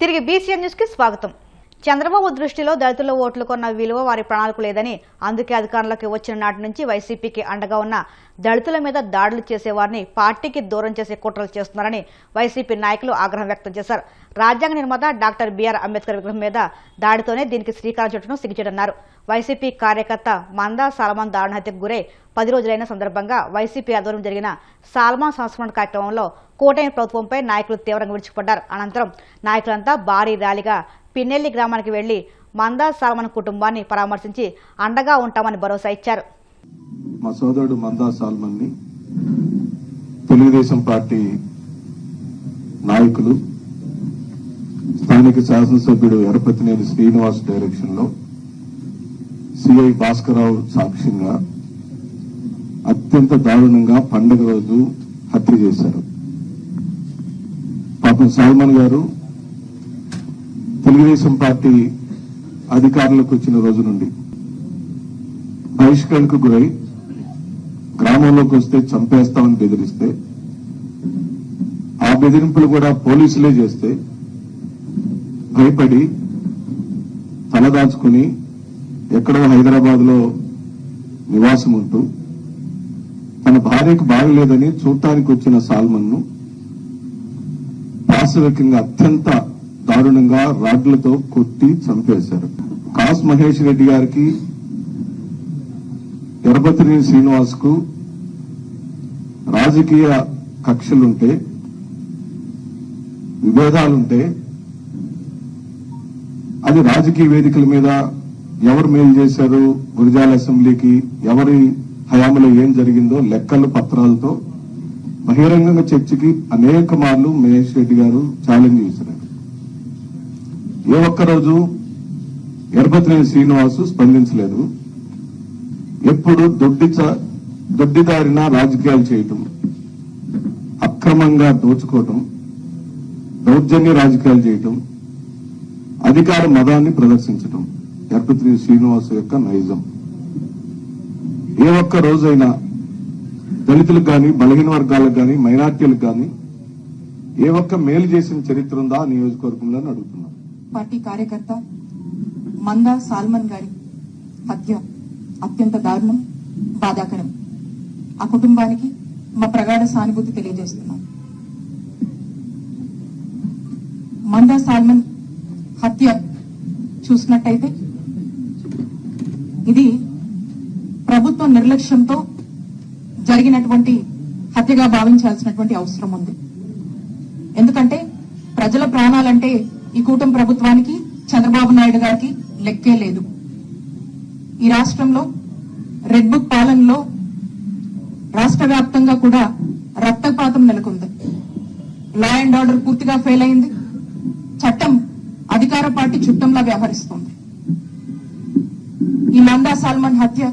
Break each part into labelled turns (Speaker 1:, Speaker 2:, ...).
Speaker 1: తిరిగి BCN news కి స్వాగతం. చంద్రబాబు దృష్టిలో దళితుల ఓట్లు కొన్న విలువ వారి ప్రణాళిక లేదని, అందుకే అధికారంలోకి వచ్చిన నాటి నుంచి వైసీపీకి అండగా ఉన్న దళితుల మీద దాడులు చేసేవారిని పార్టీకి దూరం చేసే కుట్రలు చేస్తున్నారని వైసీపీ నాయకులు ఆగ్రహం వ్యక్తం చేశారు. రాజ్యాంగ నిర్మాత డాక్టర్ బిఆర్ అంబేద్కర్ విగ్రహం మీద దాడితోనే దీనికి శ్రీకారం చుట్టడం సిగ్గుచేటన్నారు. వైసీపీ కార్యకర్త మందా సాల్మన్ దారుణ హత్యకు గురై 10 రోజులైన సందర్భంగా వైసీపీ ఆధ్వర్యం జరిగిన సాల్మన్ సంస్మరణ కార్యక్రమంలో కూటమి ప్రభుత్వంపై నాయకులు తీవ్రంగా విరుచుకుపడ్డారు. అనంతరం నాయకులంతా భారీ ర్యాలీగా పిన్నెల్లి గ్రామానికి వెళ్లి మందా సాల్మన్ కుటుంబాన్ని పరామర్శించి అండగా ఉంటామని భరోసా ఇచ్చారు.
Speaker 2: మా సోదరుడు మందా సాల్మన్ ని తెలుగుదేశం పార్టీ నాయకులు, స్థానిక శాసనసభ్యుడు ఎరపతినేని శ్రీనివాస్ డైరెక్షన్ లో సిఐ భాస్కరరావు సాక్ష్యంగా అత్యంత దారుణంగా పండుగ రోజు హత్య చేశారు. పాపం సాల్మన్ గారు తెలుగుదేశం పార్టీ అధికారంలోకి వచ్చిన రోజు నుండి బహిష్కరణకు గురై గ్రామంలోకి వస్తే చంపేస్తామని బెదిరిస్తే, ఆ బెదిరింపులు కూడా పోలీసులే చేస్తే భయపడి తలదాచుకుని ఎక్కడో హైదరాబాద్ లో నివాసం ఉంటూ తన భార్యకు బాగలేదని చూడటానికి వచ్చిన సాల్మన్ ను పాశవికంగా అత్యంత దారుణంగా రాడ్లతో కొట్టి చంపేశారు. కాస్ మహేష్ రెడ్డి గారికి, ఎరపతినేని శ్రీనివాస్ కు రాజకీయ కక్షలుంటే, విభేదాలుంటే అది రాజకీయ వేదికల మీద ఎవరు మేలు చేశారు, గురజాల అసెంబ్లీకి ఎవరి హయాంలో ఏం జరిగిందో లెక్కలు పత్రాలతో బహిరంగంగా చర్చకి అనేక మార్లు మహేష్ రెడ్డి గారు ఛాలెంజ్ చేశారు. ఏ ఒక్కరోజు ఎరపతినేని శ్రీనివాసు స్పందించలేదు. ఎప్పుడు దొడ్డిదారిన రాజకీయాలు చేయటం, అక్రమంగా దోచుకోవటం, దౌర్జన్య రాజకీయాలు చేయటం, అధికార మదాన్ని ప్రదర్శించటం ఎరపతినేని శ్రీనివాసు యొక్క నైజం. ఏ ఒక్క రోజైనా దళితులకు గాని, బలహీన వర్గాలకు గాని, మైనార్టీలకు గాని ఏ ఒక్క మేలు చేసిన చరిత్ర ఉందా నియోజకవర్గంలో అడుగుతున్నాం.
Speaker 3: పార్టీ కార్యకర్త మందా సాల్మన్ గారి హత్య అత్యంత దారుణం, బాధాకరం. ఆ కుటుంబానికి మా ప్రగాఢ సానుభూతి తెలియజేస్తున్నాం. మందా సాల్మన్ హత్య చూసినట్టయితే ఇది ప్రభుత్వ నిర్లక్ష్యంతో జరిగినటువంటి హత్యగా భావించాల్సినటువంటి అవసరం ఉంది. ఎందుకంటే ప్రజల ప్రాణాలంటే ఈ కూటమి ప్రభుత్వానికి, చంద్రబాబు నాయుడు గారికి లెక్కే లేదు. ఈ రాష్ట్రంలో రెడ్ బుక్ పాలనలో రాష్ట్ర వ్యాప్తంగా కూడా రక్తపాతం నెలకొంది. లా అండ్ ఆర్డర్ పూర్తిగా ఫెయిల్ అయింది. చట్టం అధికార పార్టీ చుట్టంలా వ్యవహరిస్తోంది. ఈ మందా సాల్మన్ హత్య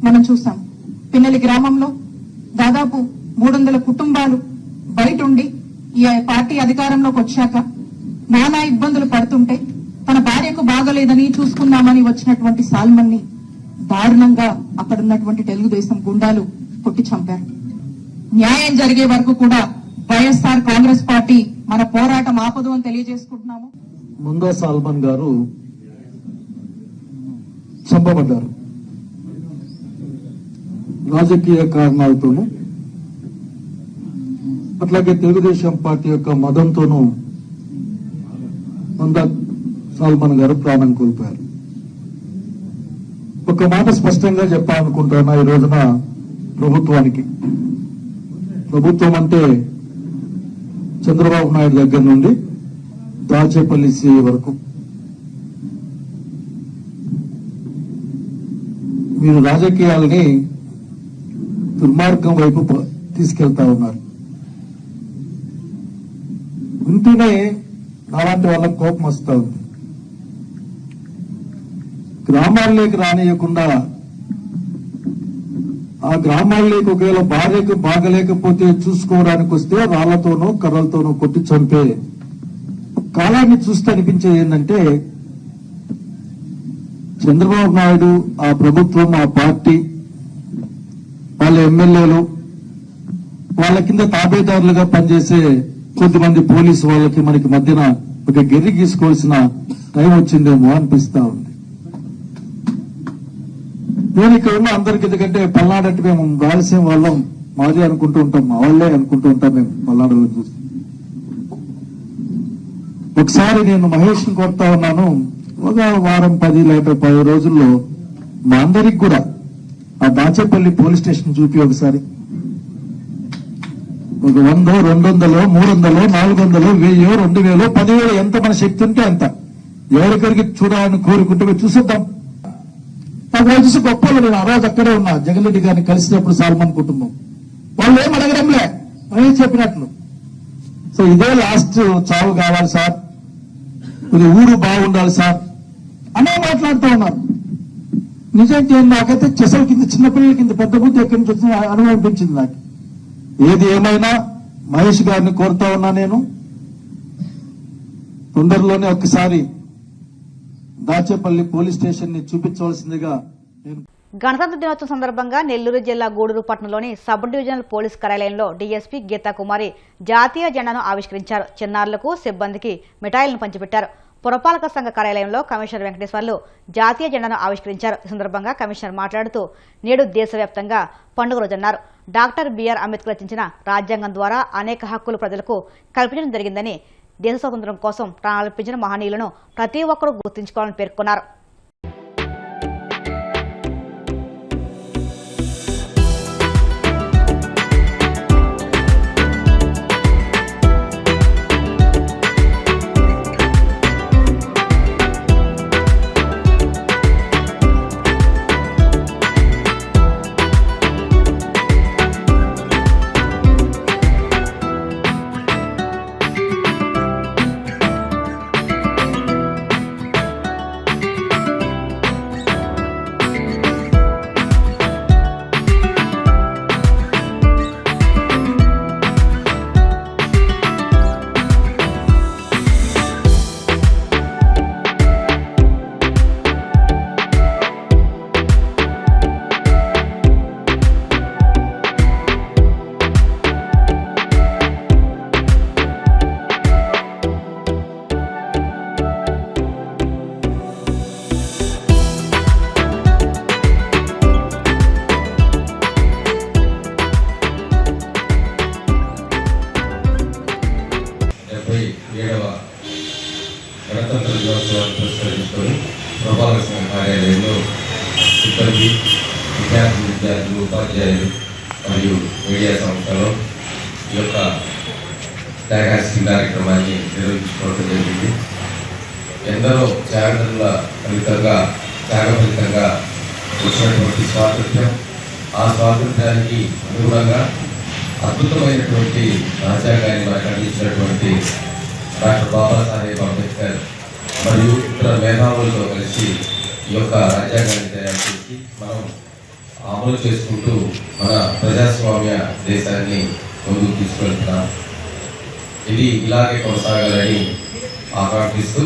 Speaker 3: మనం చూసాం. పిన్నెలి గ్రామంలో దాదాపు 300 కుటుంబాలు బయట ఉండి ఈ పార్టీ అధికారంలోకి వచ్చాక నానా ఇబ్బందులు పడుతుంటే తన భార్యకు బాగలేదని చూసుకుందామని వచ్చినటువంటి సాల్మన్ ని దారుణంగా అక్కడున్నటువంటి తెలుగుదేశం గుండాలు కొట్టి చంపారు. న్యాయం జరిగే వరకు కూడా వైఎస్ఆర్ కాంగ్రెస్ పార్టీ మన పోరాటం ఆపదు అని తెలియజేసుకుంటున్నాము.
Speaker 4: మందా సాల్మన్ గారు చంపబడ్డారు. రాజకీయ కారణాలతోనూ అట్లాగే తెలుగుదేశం పార్టీ యొక్క మదంతోనూ మందా సాల్మన్ గారు ప్రాణం కోల్పోయారు. ఒక మాట స్పష్టంగా చెప్పాలనుకుంటున్నా ఈ రోజున ప్రభుత్వానికి. ప్రభుత్వం అంటే చంద్రబాబు నాయుడు దగ్గర నుండి దాచేపల్లి సిఐ వరకు మీరు రాజకీయాలని దుర్మార్గం వైపు తీసుకెళ్తా ఉన్నారు. వింటూనే అలాంటి వాళ్ళకి కోపం వస్తా ఉంది. గ్రామాల్లోకి రానియకుండా, ఆ గ్రామాల్లోకి ఒకవేళ భార్యకు బాగలేకపోతే చూసుకోవడానికి వస్తే రాళ్లతోనూ కర్రలతోనూ కొట్టి చంపే కాలాన్ని చూస్తే అనిపించేది ఏంటంటే, చంద్రబాబు నాయుడు, ఆ ప్రభుత్వం, ఆ పార్టీ, వాళ్ళ ఎమ్మెల్యేలు, వాళ్ళ కింద తాబేదారులుగా పనిచేసే కొద్దిమంది పోలీసు వాళ్ళకి మనకి మధ్యన ఒక గెర్రి గీసుకోవాల్సిన టైం వచ్చిందేమో అనిపిస్తా ఉంది. నేను ఇక్కడ ఉన్న అందరికి, ఎందుకంటే పల్నాడు అంటే మేము రాయలసీమ వాళ్ళం, మాది అనుకుంటూ ఉంటాం, మా వాళ్ళే అనుకుంటూ ఉంటాం మేము పల్నాడులో చూసి. ఒకసారి నేను మహేష్ ని కొడతా ఉన్నాను, ఒక వారం 10 లేదా 10 రోజుల్లో మా అందరికి కూడా ఆ దాచేపల్లి పోలీస్ స్టేషన్ చూపి ఒకసారి ఒక 100, 200, 300, 400, 1000, 2000, 10,000 ఎంత మన శక్తి ఉంటే అంత ఎవరికరికి చూడాలని కోరుకుంటే చూసేద్దాం. నాకు వాళ్ళు చూసి గొప్పలు. నేను ఆ రోజు అక్కడే ఉన్నా, జగన్రెడ్డి గారిని కలిసినప్పుడు సాల్మన్ కుటుంబం వాళ్ళు ఏం అడగడంలే, మహేష్ చెప్పినట్లు. సో ఇదే లాస్ట్ చావు కావాలి సార్, ఇది ఊరు బాగుండాలి సార్ అనే మాట్లాడుతూ ఉన్నారు. నిజానికి నాకైతే చెసల కింద చిన్నపిల్లల కింద పెద్ద బుద్ధి ఎక్కడి నుంచి వచ్చిన అనుభవం అనిపించింది నాకు. ఏది ఏమైనా మహేష్ గారిని కోరుతా ఉన్నా, నేను తొందరలోనే ఒకసారి దాచేపల్లి పోలీస్ స్టేషన్ ని చూపించవలసిందిగా నేను.
Speaker 1: గణతంత్ర దినోత్సవం సందర్భంగా నెల్లూరు జిల్లా గూడూరు పట్టణంలోని సబ్ డివిజనల్ పోలీస్ కార్యాలయంలో డీఎస్పీ గీతాకుమారి జాతీయ జెండాను ఆవిష్కరించారు. చిన్నారులకు, సిబ్బందికి మిఠాయిలను పంచిపెట్టారు. పురపాలక సంఘ కార్యాలయంలో కమిషనర్ వెంకటేశ్వర్లు జాతీయ జెండాను ఆవిష్కరించారు. ఈ సందర్భంగా కమిషనర్ మాట్లాడుతూ నేడు దేశవ్యాప్తంగా పండుగ రోజన్నారు. డాక్టర్ బిఆర్ అంబేద్కర్ రచించిన రాజ్యాంగం ద్వారా అనేక హక్కులు ప్రజలకు కల్పించడం జరిగిందని, దేశ స్వాతంత్ర్యం కోసం ప్రాణాలర్పించిన మహనీయులను ప్రతి ఒక్కరూ గుర్తుంచుకోవాలని పేర్కొన్నారు.
Speaker 5: గణతంత్ర దినోత్సవాన్ని పురస్కరించుకొని పురపాలక సంఘ కార్యాలయంలో సిబ్బంది, విద్యార్థులు, ఉపాధ్యాయులు మరియు మీడియా సంస్థలో ఈ యొక్క త్యాగాస్తి కార్యక్రమాన్ని నిర్వహించుకోవడం జరిగింది. ఎందరో త్యాగదుల త్యాగ ఫలితంగా వచ్చినటువంటి స్వాతంత్ర్యం, ఆ స్వాతంత్ర్యానికి అనుగుణంగా అద్భుతమైనటువంటి రాజ్యాంగాన్ని మనకు అందించినటువంటి డాక్టర్ బాబాసాహెబ్ అంబేద్కర్ మరియు ఇతర మేధావులతో కలిసి ఈ యొక్క రాజ్యాంగాన్ని తయారు చేసి మనం అమలు చేసుకుంటూ మన ప్రజాస్వామ్య దేశాన్ని ముందుకు తీసుకెళ్తున్నాం. ఇది ఇలాగే కొనసాగాలని ఆకాంక్షిస్తూ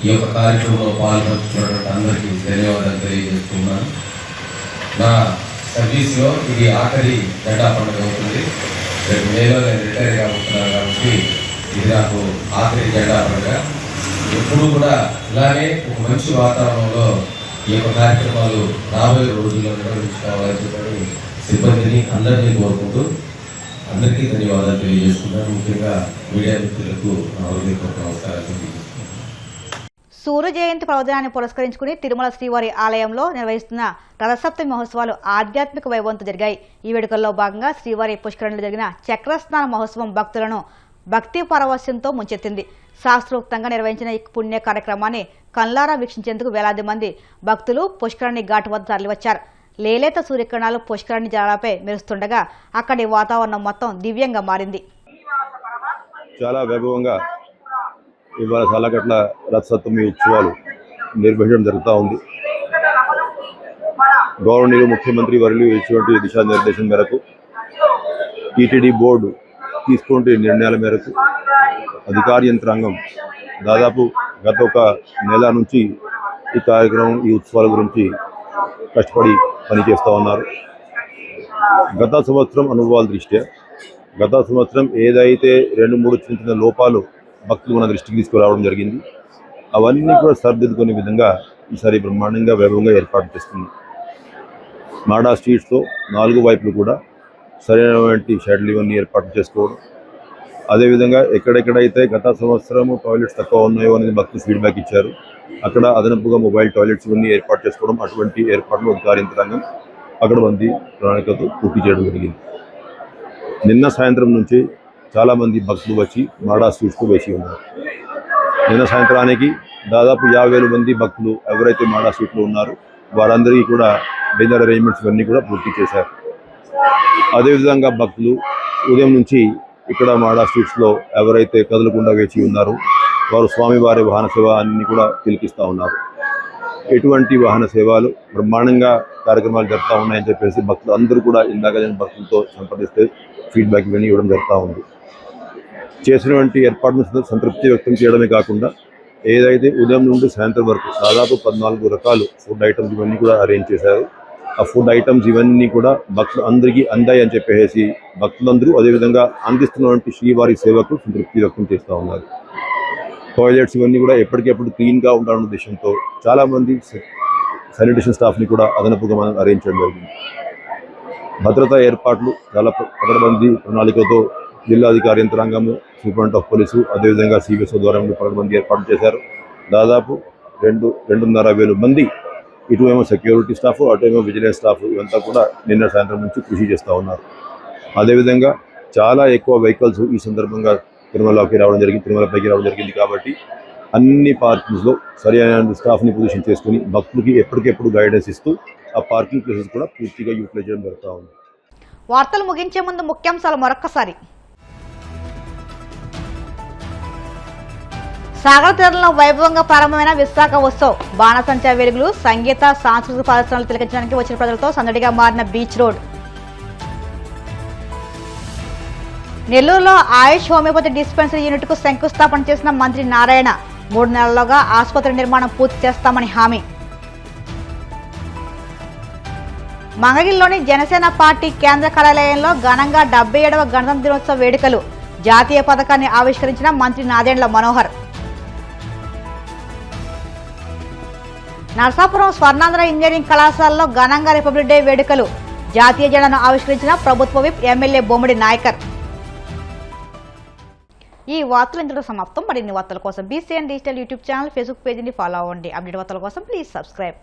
Speaker 5: ఈ యొక్క కార్యక్రమంలో పాల్పంచుకున్నటువంటి అందరికీ ధన్యవాదాలు తెలియజేస్తున్నాను. నా సర్వీస్లో ఇది ఆఖరి జెండా పండుగ అవుతుంది. రేపు మేలో నేను రిటైర్ కాబోతున్నాను కాబట్టి ఇది నాకు ఆఖరి జెండా పండుగ. ఎప్పుడు కూడా ఇలాగే ఒక మంచి వాతావరణంలో ఈ యొక్క కార్యక్రమాలు రాబోయే రోజుల్లో నిర్వహించుకోవాలని చెప్పి సిబ్బందిని అందరినీ కోరుకుంటూ అందరికీ ధన్యవాదాలు తెలియజేస్తున్నాను. ముఖ్యంగా మీడియా మిత్రులకు నా హృదయపూర్వక నమస్కారాలు తెలియజేస్తున్నాను.
Speaker 1: సూర్య జయంతి పర్వదినాన్ని పురస్కరించుకుని తిరుమల శ్రీవారి ఆలయంలో నిర్వహిస్తున్న రథసప్తమి మహోత్సవాలు ఆధ్యాత్మిక వైభవంతో జరిగాయి. ఈ వేడుకల్లో భాగంగా శ్రీవారి పుష్కరంలో జరిగిన చక్రస్నాన మహోత్సవం భక్తులను భక్తి పారవస్యంతో ముంచెత్తింది. శాస్త్రోక్తంగా నిర్వహించిన ఈ పుణ్య కార్యక్రమాన్ని కల్లారా వీక్షించేందుకు వేలాది మంది భక్తులు పుష్కరాణి ఘాట్ వద్ద తరలివచ్చారు. లేలేత సూర్యకిరణాలు పుష్కరాణి జలాలపై మెరుస్తుండగా అక్కడి వాతావరణం మొత్తం దివ్యంగా మారింది.
Speaker 6: చాలా వైభవంగా ఇవాళ సాలగట్ల రథసప్తమి ఉత్సవాలు నిర్వహించడం జరుగుతూ ఉంది. గౌరవనీయులు ముఖ్యమంత్రి వర్యులు ఇచ్చినటువంటి దిశానిర్దేశం మేరకు టీటీడీ బోర్డు తీసుకునే నిర్ణయాల మేరకు అధికార యంత్రాంగం దాదాపు గత ఒక నెల నుంచి ఈ కార్యక్రమం, ఈ ఉత్సవాల గురించి కష్టపడి పనిచేస్తూ ఉన్నారు. గత సంవత్సరం అనుభవాల దృష్ట్యా గత సంవత్సరం ఏదైతే 2-3 చిన్న చిన్న లోపాలు భక్తులు మన దృష్టికి తీసుకురావడం జరిగింది. అవన్నీ కూడా సరిదిద్దుకునే విధంగా ఈసారి బ్రహ్మాండంగా వైభవంగా ఏర్పాటు చేస్తుంది. మాడా స్ట్రీట్స్లో 4 వైపులు కూడా సరైనటువంటి షెడ్లు ఇవన్నీ ఏర్పాటు చేసుకోవడం, అదేవిధంగా ఎక్కడెక్కడైతే గత సంవత్సరము టాయిలెట్స్ తక్కువ ఉన్నాయో అనేది భక్తులు ఫీడ్బ్యాక్ ఇచ్చారు, అక్కడ అదనపుగా మొబైల్ టాయిలెట్స్ ఇవన్నీ ఏర్పాటు చేసుకోవడం, అటువంటి ఏర్పాట్లు అధికార యంత్రాంగం పకడ్బందీ ప్రణాళికతో పూర్తి చేయడం జరిగింది. నిన్న సాయంత్రం నుంచి చాలామంది భక్తులు వచ్చి మాడా స్ట్రీట్స్కు వేసి ఉన్నారు. నిన్న సాయంత్రానికి దాదాపు 50,000 మంది భక్తులు ఎవరైతే మాడా స్ట్రీట్లో ఉన్నారో వారందరికీ కూడా డిన్నర్ అరేంజ్మెంట్స్ ఇవన్నీ కూడా పూర్తి చేశారు. అదేవిధంగా భక్తులు ఉదయం నుంచి ఇక్కడ మాడా స్ట్రీట్స్లో ఎవరైతే కదలకుండా వేచి ఉన్నారో వారు స్వామివారి వాహన సేవ అన్ని కూడా తిలకిస్తూ ఉన్నారు. ఎటువంటి వాహన సేవలు బ్రహ్మాండంగా కార్యక్రమాలు జరుగుతూ ఉన్నాయని చెప్పేసి భక్తులు అందరూ కూడా ఇందాక నేను భక్తులతో సంప్రదిస్తే ఫీడ్బ్యాక్ ఇవన్నీ ఇవ్వడం జరుగుతూ ఉంది. చేసినటువంటి ఏర్పాటును సంతృప్తి వ్యక్తం చేయడమే కాకుండా ఏదైతే ఉదయం నుండి సాయంత్రం వరకు దాదాపు 14 రకాలు ఫుడ్ ఐటమ్స్ ఇవన్నీ కూడా అరేంజ్ చేశారు. ఆ ఫుడ్ ఐటమ్స్ ఇవన్నీ కూడా భక్తులు అందరికీ అందాయి అని చెప్పేసి భక్తులందరూ అదేవిధంగా అందిస్తున్నటువంటి శ్రీవారి సేవకు సంతృప్తి వ్యక్తం చేస్తూ ఉన్నారు. టాయిలెట్స్ ఇవన్నీ కూడా ఎప్పటికెప్పుడు క్లీన్గా ఉండాలన్న ఉద్దేశంతో చాలామంది శానిటేషన్ స్టాఫ్ని కూడా అదనపుగా మనం అరేంజ్ చేయడం జరిగింది. భద్రతా ఏర్పాట్లు చాలా పకడ్బందీ ప్రణాళికతో జిల్లాధికారి యంత్రాంగము, సూపరింటెండెంట్ ఆఫ్ పోలీసు, అదేవిధంగా సివిఎస్ ద్వారా పకడ్బందీ ఏర్పాటు చేశారు. దాదాపు 2,500 మంది ఇటువేమో సెక్యూరిటీ స్టాఫ్, అటువేమో విజిలెన్స్ స్టాఫ్ ఇవంతా కూడా నిన్న సాయంత్రం నుంచి కృషి చేస్తూ ఉన్నారు. అదేవిధంగా చాలా ఎక్కువ వెహికల్స్ ఈ సందర్భంగా తిరుమలపైకి రావడం జరిగింది కాబట్టి అన్ని పార్కింగ్స్లో సరైన స్టాఫ్ని పొజిషన్ చేసుకుని భక్తులకి ఎప్పటికెప్పుడు గైడెన్స్ ఇస్తూ ఆ పార్కింగ్ ప్లేసెస్ కూడా పూర్తిగా యూటిలైజ్ చేయడం జరుగుతూ ఉంది.
Speaker 1: వార్తలు ముగించే ముందు ముఖ్యాంశాలు మరొక్కసారి. సాగర్ తీరంలో వైభవంగా ప్రారంభమైన విశాఖ ఉత్సవ్, బాణసంచా వెలుగులు, సంగీత సాంస్కృతిక ప్రదర్శనలు తిలకించడానికి వచ్చిన ప్రజలతో సందడిగా మారిన బీచ్ రోడ్. నెల్లూరులో ఆయుష్ హోమియోపతి డిస్పెన్సరీ యూనిట్ కు శంకుస్థాపన చేసిన మంత్రి నారాయణ, 3 నెలల్లోగా ఆసుపత్రి నిర్మాణం పూర్తి చేస్తామని హామీ. మంగళగిరిలోని జనసేన పార్టీ కేంద్ర కార్యాలయంలో ఘనంగా 77వ గణతంత్ర దినోత్సవ వేడుకలు, జాతీయ పథకాన్ని ఆవిష్కరించిన మంత్రి నాదెండ్ల మనోహర్. నరసాపురం స్వర్ణాంధ్ర ఇంజనీరింగ్ కళాశాలలో ఘనంగా రిపబ్లిక్ డే వేడుకలు, జాతీయ జెండాను ఆవిష్కరించిన ప్రభుత్వ విప్ ఎమ్మెల్యే బొమ్మడి నాయకర్. ఈ వార్తలు ఇంతలో సమాప్తం. మరిన్ని వార్తల కోసం BCN digital YouTube channel, Facebook పేజీని ఫాలో అవ్వండి. అప్డేట్ వార్తల కోసం ప్లీజ్ సబ్స్క్రైబ్.